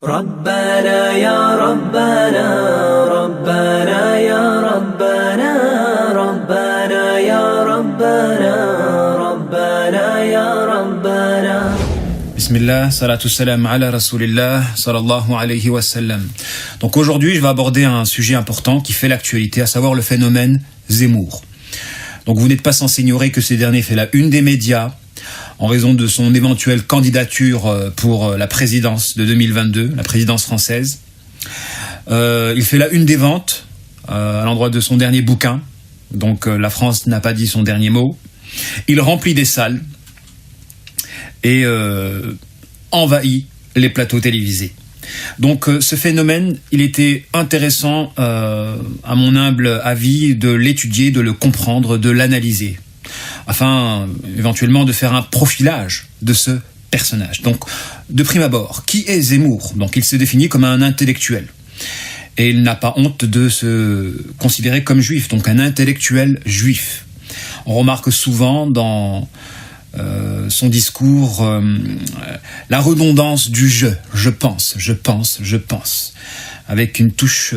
ربنا يا ربنا ربنا يا ربنا ربنا يا ربنا ربنا يا ربنا Bismillah, salatu salam ala rasulillah, sallallahu alayhi wa sallam. Donc aujourd'hui, je vais aborder un sujet important qui fait l'actualité, à savoir le phénomène Zemmour. Donc vous n'êtes pas sans ignorer que ce dernier fait la une des médias en raison de son éventuelle candidature pour la présidence de 2022, la présidence française. Il fait la une des ventes à l'endroit de son dernier bouquin. Donc la France n'a pas dit son dernier mot. Il remplit des salles et envahit les plateaux télévisés. Donc ce phénomène, il était intéressant, à mon humble avis, de l'étudier, de le comprendre, de l'analyser, afin éventuellement de faire un profilage de ce personnage. Donc de prime abord, qui est Zemmour ? Donc il se définit comme un intellectuel. Et il n'a pas honte de se considérer comme juif, donc un intellectuel juif. On remarque souvent dans son discours la redondance du je pense, avec une touche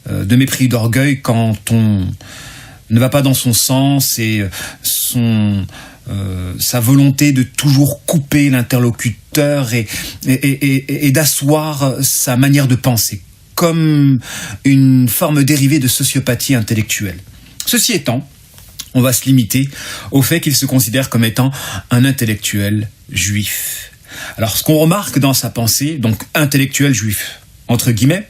de mépris, d'orgueil quand on ne va pas dans son sens et sa volonté de toujours couper l'interlocuteur et d'asseoir sa manière de penser, comme une forme dérivée de sociopathie intellectuelle. Ceci étant, on va se limiter au fait qu'il se considère comme étant un intellectuel juif. Alors, ce qu'on remarque dans sa pensée, donc intellectuel juif, entre guillemets,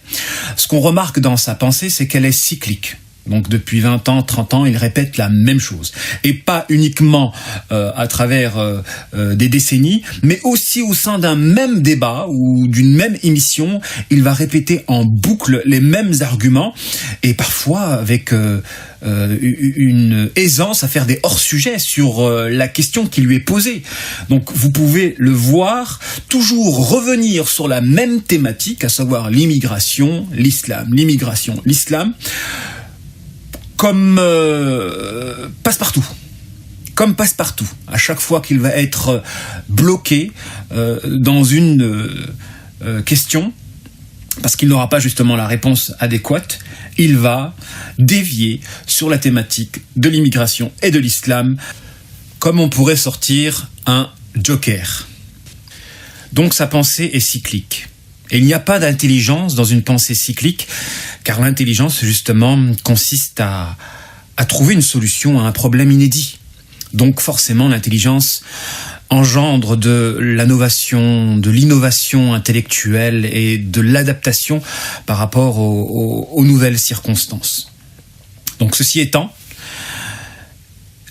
ce qu'on remarque dans sa pensée, c'est qu'elle est cyclique. Donc depuis 20 ans, 30 ans, il répète la même chose. Et pas uniquement à travers des décennies, mais aussi au sein d'un même débat ou d'une même émission, il va répéter en boucle les mêmes arguments et parfois avec une aisance à faire des hors-sujets sur la question qui lui est posée. Donc vous pouvez le voir toujours revenir sur la même thématique, à savoir l'immigration, l'islam, comme passe-partout. Comme passe-partout. À chaque fois qu'il va être bloqué dans une question, parce qu'il n'aura pas justement la réponse adéquate, il va dévier sur la thématique de l'immigration et de l'islam, comme on pourrait sortir un joker. Donc sa pensée est cyclique. Et il n'y a pas d'intelligence dans une pensée cyclique, car l'intelligence, justement, consiste à trouver une solution à un problème inédit. Donc forcément, l'intelligence engendre de l'innovation, de l'innovation intellectuelle et de l'adaptation par rapport aux nouvelles circonstances. Donc ceci étant,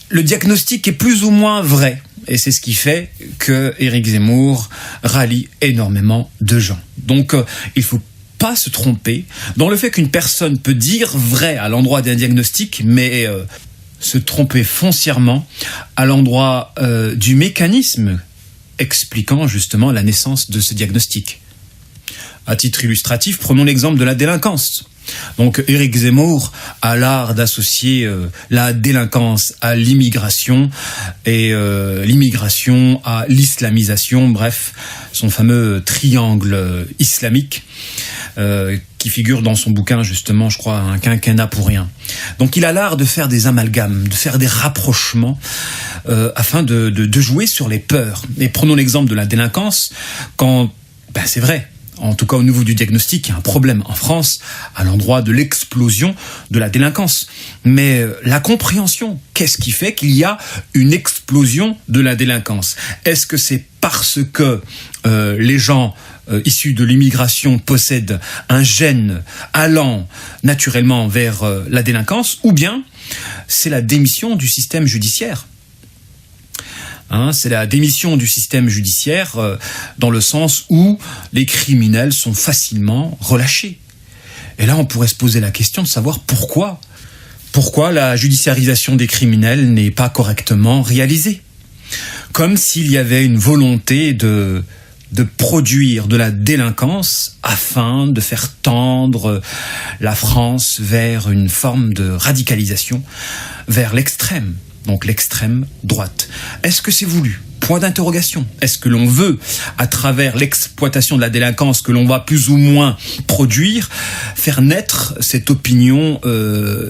le diagnostic est plus ou moins vrai. Et c'est ce qui fait que Éric Zemmour rallie énormément de gens. Donc, il ne faut pas se tromper dans le fait qu'une personne peut dire vrai à l'endroit d'un diagnostic, mais se tromper foncièrement à l'endroit du mécanisme expliquant justement la naissance de ce diagnostic. À titre illustratif, prenons l'exemple de la délinquance. Donc Éric Zemmour a l'art d'associer la délinquance à l'immigration et l'immigration à l'islamisation, bref, son fameux triangle islamique qui figure dans son bouquin justement, je crois, un quinquennat pour rien. Donc il a l'art de faire des amalgames, de faire des rapprochements afin de jouer sur les peurs. Et prenons l'exemple de la délinquance, quand, c'est vrai, en tout cas au niveau du diagnostic, il y a un problème en France à l'endroit de l'explosion de la délinquance. Mais la compréhension, qu'est-ce qui fait qu'il y a une explosion de la délinquance ? Est-ce que c'est parce que les gens issus de l'immigration possèdent un gène allant naturellement vers la délinquance, ou bien c'est la démission du système judiciaire ? C'est la démission du système judiciaire dans le sens où les criminels sont facilement relâchés. Et là, on pourrait se poser la question de savoir pourquoi la judiciarisation des criminels n'est pas correctement réalisée. Comme s'il y avait une volonté de produire de la délinquance afin de faire tendre la France vers une forme de radicalisation, vers l'extrême. Donc l'extrême droite. Est-ce que c'est voulu ? point d'interrogation. Est-ce que l'on veut, à travers l'exploitation de la délinquance que l'on va plus ou moins produire, faire naître cette opinion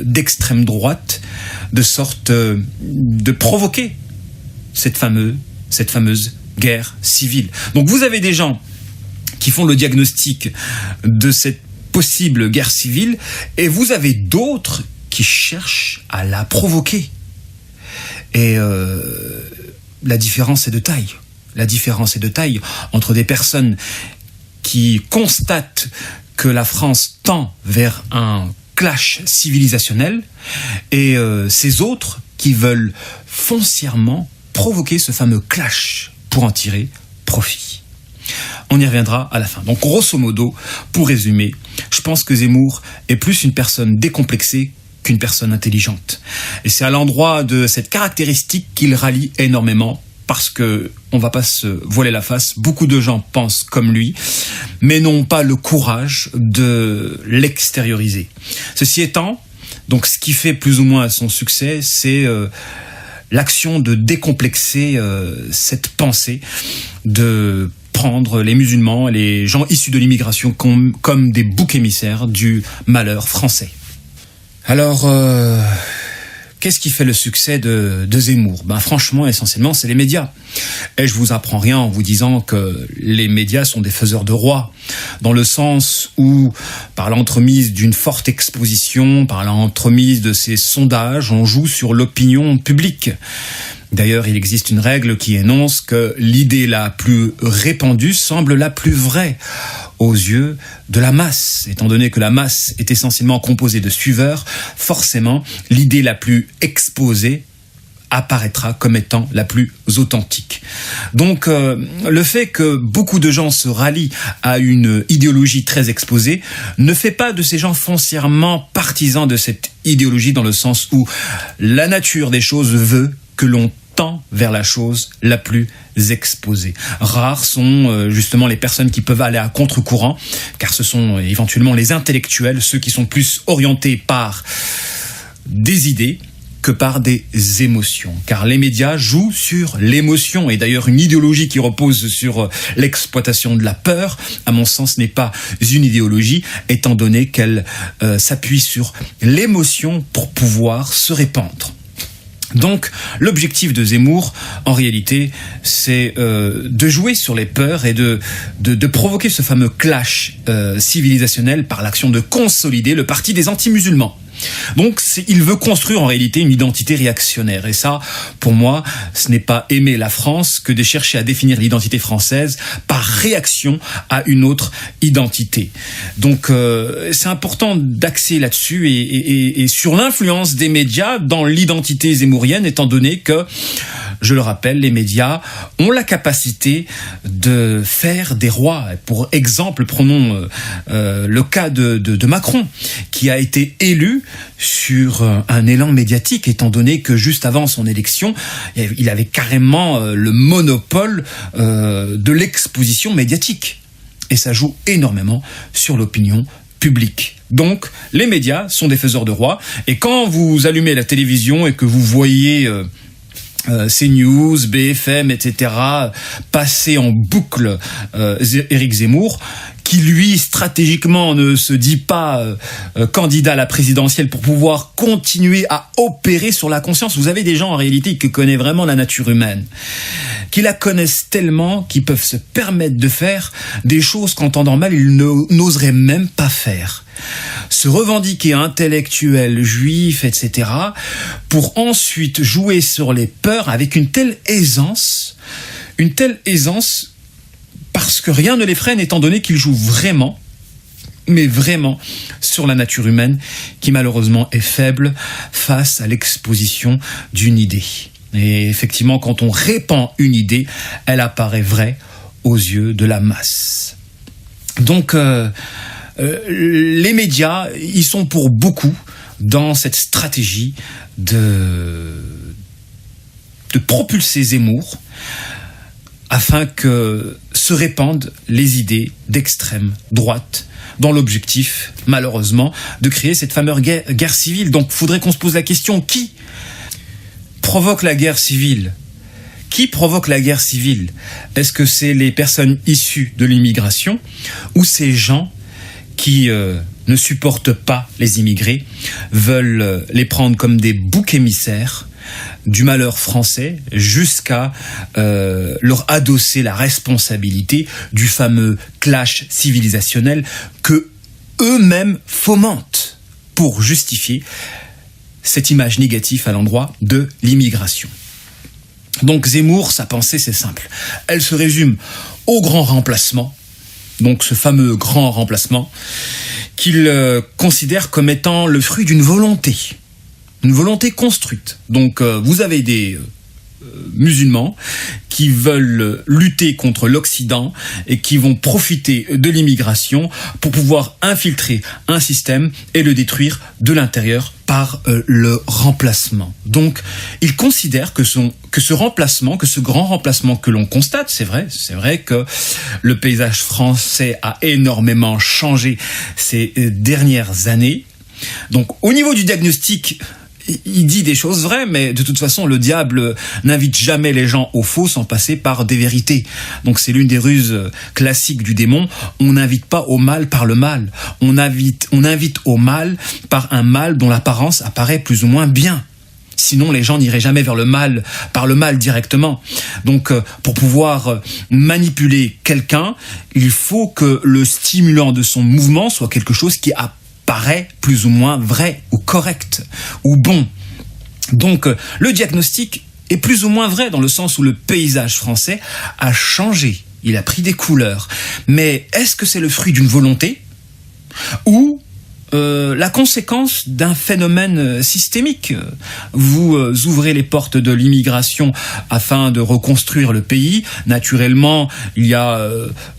d'extrême droite, de sorte de provoquer cette fameuse guerre civile. Donc vous avez des gens qui font le diagnostic de cette possible guerre civile, et vous avez d'autres qui cherchent à la provoquer. Et la différence est de taille. La différence est de taille entre des personnes qui constatent que la France tend vers un clash civilisationnel et ces autres qui veulent foncièrement provoquer ce fameux clash pour en tirer profit. On y reviendra à la fin. Donc grosso modo, pour résumer, je pense que Zemmour est plus une personne décomplexée qu'une personne intelligente. Et c'est à l'endroit de cette caractéristique qu'il rallie énormément, parce que, on va pas se voiler la face, beaucoup de gens pensent comme lui, mais n'ont pas le courage de l'extérioriser. Ceci étant, donc ce qui fait plus ou moins son succès, c'est l'action de décomplexer cette pensée, de prendre les musulmans et les gens issus de l'immigration comme des boucs émissaires du malheur français. Alors, qu'est-ce qui fait le succès de Zemmour ? Franchement, essentiellement, c'est les médias. Et je vous apprends rien en vous disant que les médias sont des faiseurs de rois, dans le sens où, par l'entremise d'une forte exposition, par l'entremise de ces sondages, on joue sur l'opinion publique. D'ailleurs, il existe une règle qui énonce que l'idée la plus répandue semble la plus vraie aux yeux de la masse. Étant donné que la masse est essentiellement composée de suiveurs, forcément, l'idée la plus exposée apparaîtra comme étant la plus authentique. Donc, le fait que beaucoup de gens se rallient à une idéologie très exposée ne fait pas de ces gens foncièrement partisans de cette idéologie, dans le sens où la nature des choses veut que l'on tend vers la chose la plus exposée. Rares sont justement les personnes qui peuvent aller à contre-courant, car ce sont éventuellement les intellectuels, ceux qui sont plus orientés par des idées que par des émotions. Car les médias jouent sur l'émotion, et d'ailleurs une idéologie qui repose sur l'exploitation de la peur, à mon sens, n'est pas une idéologie, étant donné qu'elle s'appuie sur l'émotion pour pouvoir se répandre. Donc, l'objectif de Zemmour, en réalité, c'est de jouer sur les peurs et de provoquer ce fameux clash civilisationnel par l'action de consolider le parti des anti-musulmans. Donc, il veut construire en réalité une identité réactionnaire. Et ça, pour moi, ce n'est pas aimer la France que de chercher à définir l'identité française par réaction à une autre identité. Donc, c'est important d'axer là-dessus et sur l'influence des médias dans l'identité zemmourienne, étant donné que, je le rappelle, les médias ont la capacité de faire des rois. Pour exemple, prenons le cas de Macron, qui a été élu sur un élan médiatique, étant donné que juste avant son élection, il avait carrément le monopole de l'exposition médiatique. Et ça joue énormément sur l'opinion publique. Donc, les médias sont des faiseurs de rois, et quand vous allumez la télévision et que vous voyez CNews, BFM, etc., passer en boucle Éric Zemmour, qui lui stratégiquement ne se dit pas candidat à la présidentielle pour pouvoir continuer à opérer sur la conscience. Vous avez des gens en réalité qui connaissent vraiment la nature humaine, qui la connaissent tellement qu'ils peuvent se permettre de faire des choses qu'en temps normal ils n'oseraient même pas faire. Se revendiquer intellectuel, juif, etc., pour ensuite jouer sur les peurs avec une telle aisance, parce que rien ne les freine, étant donné qu'ils jouent vraiment, mais vraiment, sur la nature humaine, qui malheureusement est faible face à l'exposition d'une idée. Et effectivement, quand on répand une idée, elle apparaît vraie aux yeux de la masse. Donc, les médias, ils sont pour beaucoup dans cette stratégie de propulser Zemmour, afin que se répandent les idées d'extrême droite, dans l'objectif, malheureusement, de créer cette fameuse guerre civile. Donc, il faudrait qu'on se pose la question, qui provoque la guerre civile ? Qui provoque la guerre civile? Est-ce que c'est les personnes issues de l'immigration ou ces gens qui ne supportent pas les immigrés, veulent les prendre comme des boucs émissaires du malheur français jusqu'à leur adosser la responsabilité du fameux clash civilisationnel que eux-mêmes fomentent pour justifier cette image négative à l'endroit de l'immigration. Donc Zemmour, sa pensée, c'est simple. Elle se résume au grand remplacement, donc ce fameux grand remplacement qu'il considère comme étant le fruit d'une volonté construite. Donc vous avez des musulmans qui veulent lutter contre l'Occident et qui vont profiter de l'immigration pour pouvoir infiltrer un système et le détruire de l'intérieur par le remplacement. Donc, il considère que ce remplacement, que ce grand remplacement que l'on constate, c'est vrai que le paysage français a énormément changé ces dernières années. Donc, au niveau du diagnostic, il dit des choses vraies, mais de toute façon, le diable n'invite jamais les gens au faux sans passer par des vérités. Donc c'est l'une des ruses classiques du démon. On n'invite pas au mal par le mal. On invite au mal par un mal dont l'apparence apparaît plus ou moins bien. Sinon, les gens n'iraient jamais vers le mal, par le mal directement. Donc, pour pouvoir manipuler quelqu'un, il faut que le stimulant de son mouvement soit quelque chose qui paraît plus ou moins vrai ou correct ou bon. Donc le diagnostic est plus ou moins vrai dans le sens où le paysage français a changé, il a pris des couleurs. Mais est-ce que c'est le fruit d'une volonté ou la conséquence d'un phénomène systémique? Vous ouvrez les portes de l'immigration afin de reconstruire le pays. Naturellement, il y a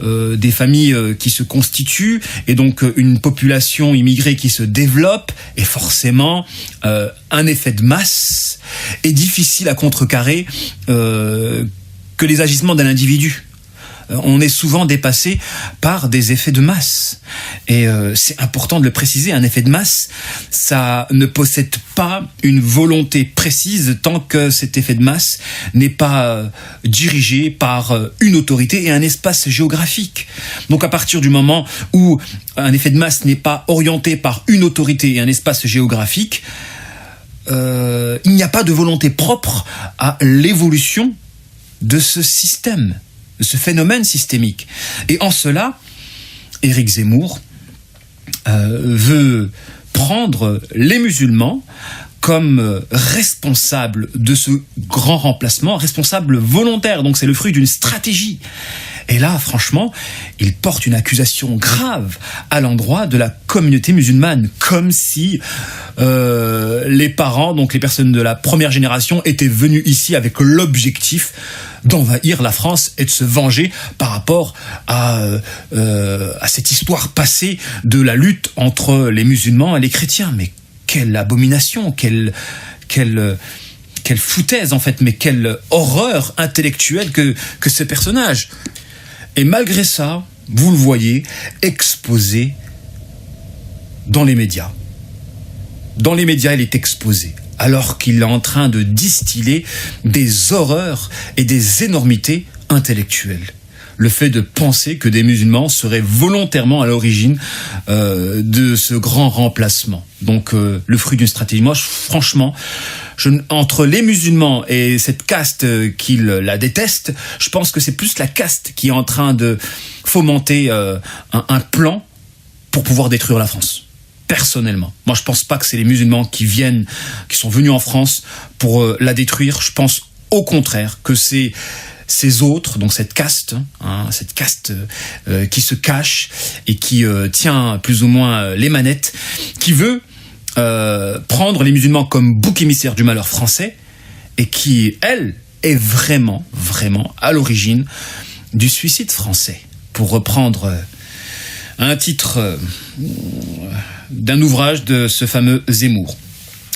des familles qui se constituent et donc une population immigrée qui se développe et forcément un effet de masse est difficile à contrecarrer que les agissements d'un individu. On est souvent dépassé par des effets de masse. Et c'est important de le préciser, un effet de masse, ça ne possède pas une volonté précise tant que cet effet de masse n'est pas dirigé par une autorité et un espace géographique. Donc à partir du moment où un effet de masse n'est pas orienté par une autorité et un espace géographique, il n'y a pas de volonté propre à l'évolution de ce système, de ce phénomène systémique. Et en cela, Éric Zemmour veut prendre les musulmans comme responsables de ce grand remplacement, responsables volontaires. Donc c'est le fruit d'une stratégie. Et là, franchement, il porte une accusation grave à l'endroit de la communauté musulmane, comme si les parents, donc les personnes de la première génération, étaient venus ici avec l'objectif d'envahir la France et de se venger par rapport à cette histoire passée de la lutte entre les musulmans et les chrétiens. Mais quelle abomination, quelle foutaise en fait, mais quelle horreur intellectuelle que ce personnage. Et malgré ça, vous le voyez, exposé dans les médias. Dans les médias, il est exposé, alors qu'il est en train de distiller des horreurs et des énormités intellectuelles. Le fait de penser que des musulmans seraient volontairement à l'origine de ce grand remplacement. Donc le fruit d'une stratégie. Moi, franchement, entre les musulmans et cette caste qui la déteste, je pense que c'est plus la caste qui est en train de fomenter un plan pour pouvoir détruire la France. Personnellement. Moi, je pense pas que c'est les musulmans qui sont venus en France pour la détruire. Je pense au contraire que c'est ces autres, donc cette caste qui se cache et qui tient plus ou moins les manettes, qui veut prendre les musulmans comme bouc émissaire du malheur français et qui, elle, est vraiment, vraiment à l'origine du suicide français. Pour reprendre un titre d'un ouvrage de ce fameux Zemmour.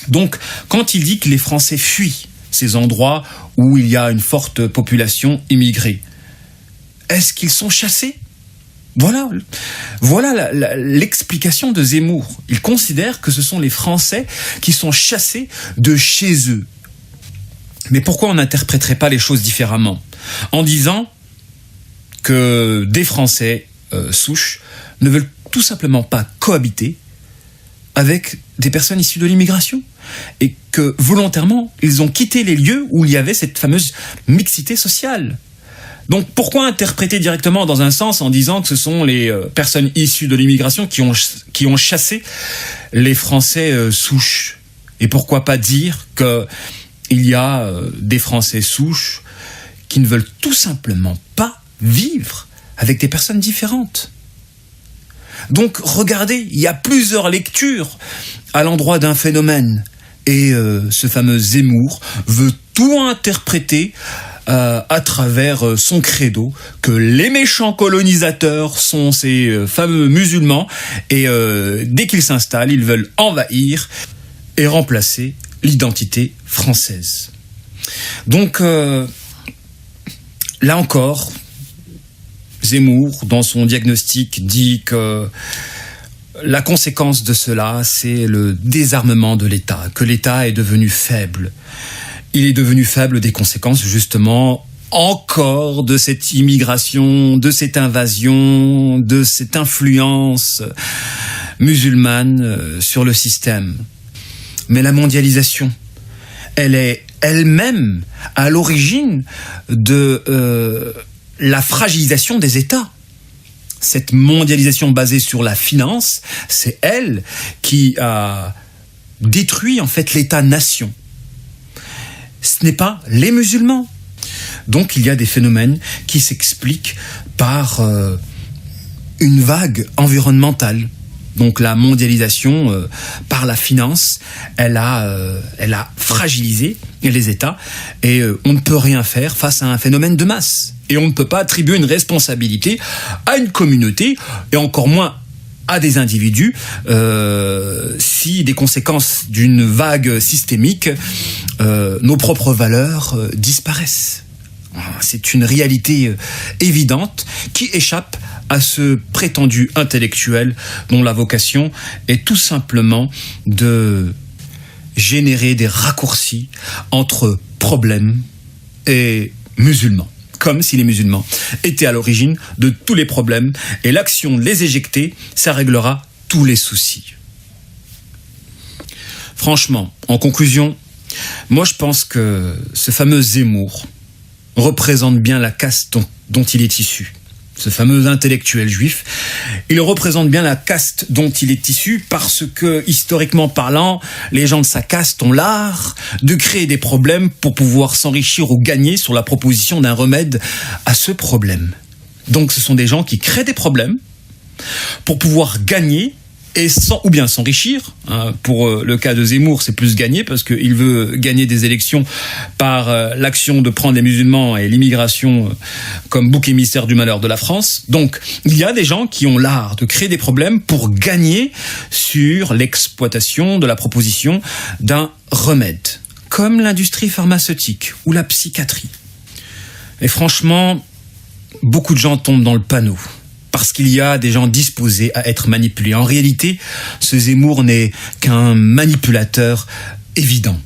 Donc, quand il dit que les Français fuient ces endroits où il y a une forte population immigrée, est-ce qu'ils sont chassés ? Voilà l'explication de Zemmour. Il considère que ce sont les Français qui sont chassés de chez eux. Mais pourquoi on n'interpréterait pas les choses différemment en disant que des Français souches ne veulent tout simplement pas cohabiter avec des personnes issues de l'immigration et que volontairement ils ont quitté les lieux où il y avait cette fameuse mixité sociale. Donc pourquoi interpréter directement dans un sens en disant que ce sont les personnes issues de l'immigration qui ont chassé les Français souches? Et pourquoi pas dire qu'il y a des Français souches qui ne veulent tout simplement pas vivre avec des personnes différentes? Donc regardez, il y a plusieurs lectures à l'endroit d'un phénomène. Et ce fameux Zemmour veut tout interpréter à travers son credo que les méchants colonisateurs sont ces fameux musulmans et dès qu'ils s'installent, ils veulent envahir et remplacer l'identité française. Donc là encore, Zemmour, dans son diagnostic, dit que la conséquence de cela, c'est le désarmement de l'État, que l'État est devenu faible. Il est devenu faible des conséquences, justement, encore de cette immigration, de cette invasion, de cette influence musulmane sur le système. Mais la mondialisation, elle est elle-même à l'origine de la fragilisation des États. Cette mondialisation basée sur la finance, c'est elle qui a détruit en fait l'État-nation. Ce n'est pas les musulmans. Donc il y a des phénomènes qui s'expliquent par une vague environnementale. Donc la mondialisation par la finance, elle a fragilisé les États et on ne peut rien faire face à un phénomène de masse. Et on ne peut pas attribuer une responsabilité à une communauté et encore moins à des individus si des conséquences d'une vague systémique, nos propres valeurs disparaissent. C'est une réalité évidente qui échappe à ce prétendu intellectuel dont la vocation est tout simplement de générer des raccourcis entre problèmes et musulmans. Comme si les musulmans étaient à l'origine de tous les problèmes et l'action de les éjecter, ça réglera tous les soucis. Franchement, en conclusion, moi je pense que ce fameux Zemmour représente bien la caste dont il est issu. Ce fameux intellectuel juif, il représente bien la caste dont il est issu parce que, historiquement parlant, les gens de sa caste ont l'art de créer des problèmes pour pouvoir s'enrichir ou gagner sur la proposition d'un remède à ce problème. Donc ce sont des gens qui créent des problèmes pour pouvoir gagner ou bien s'enrichir. Pour le cas de Zemmour, c'est plus gagner parce qu'il veut gagner des élections par l'action de prendre les musulmans et l'immigration comme bouc émissaire du malheur de la France. Donc, il y a des gens qui ont l'art de créer des problèmes pour gagner sur l'exploitation de la proposition d'un remède, comme l'industrie pharmaceutique ou la psychiatrie. Et franchement, beaucoup de gens tombent dans le panneau. Parce qu'il y a des gens disposés à être manipulés. En réalité, ce Zemmour n'est qu'un manipulateur évident.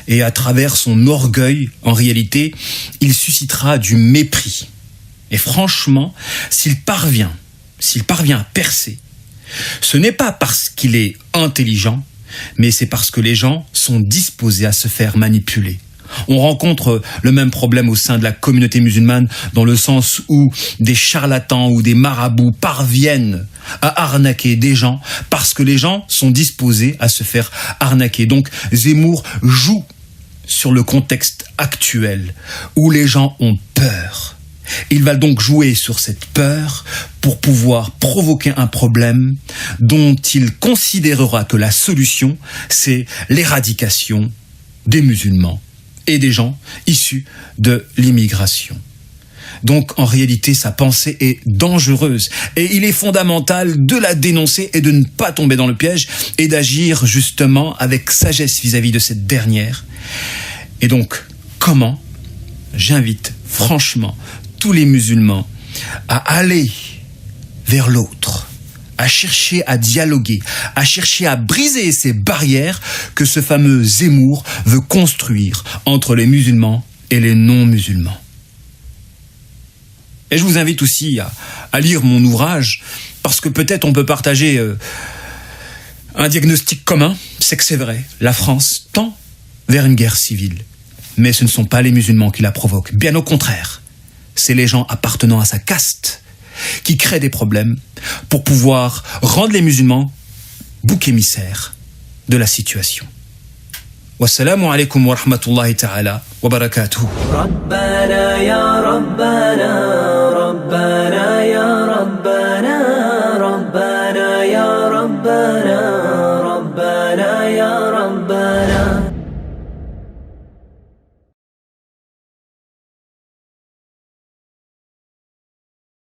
Et à travers son orgueil, en réalité, il suscitera du mépris. Et franchement, s'il parvient à percer, ce n'est pas parce qu'il est intelligent, mais c'est parce que les gens sont disposés à se faire manipuler. On rencontre le même problème au sein de la communauté musulmane dans le sens où des charlatans ou des marabouts parviennent à arnaquer des gens parce que les gens sont disposés à se faire arnaquer. Donc Zemmour joue sur le contexte actuel où les gens ont peur. Il va donc jouer sur cette peur pour pouvoir provoquer un problème dont il considérera que la solution, c'est l'éradication des musulmans et des gens issus de l'immigration. Donc, en réalité, sa pensée est dangereuse et il est fondamental de la dénoncer et de ne pas tomber dans le piège et d'agir justement avec sagesse vis-à-vis de cette dernière. Et donc, comment ? J'invite franchement tous les musulmans à aller vers l'autre, à chercher à dialoguer, à chercher à briser ces barrières que ce fameux Zemmour veut construire entre les musulmans et les non-musulmans. Et je vous invite aussi à lire mon ouvrage, parce que peut-être on peut partager un diagnostic commun, c'est que c'est vrai, la France tend vers une guerre civile. Mais ce ne sont pas les musulmans qui la provoquent, bien au contraire. C'est les gens appartenant à sa caste qui créent des problèmes pour pouvoir rendre les musulmans bouc émissaires de la situation. Wassalamu alaikum wa rahmatullahi ta'ala wa barakatuhu. ربنا يا ربنا ربنا يا ربنا ربنا يا ربنا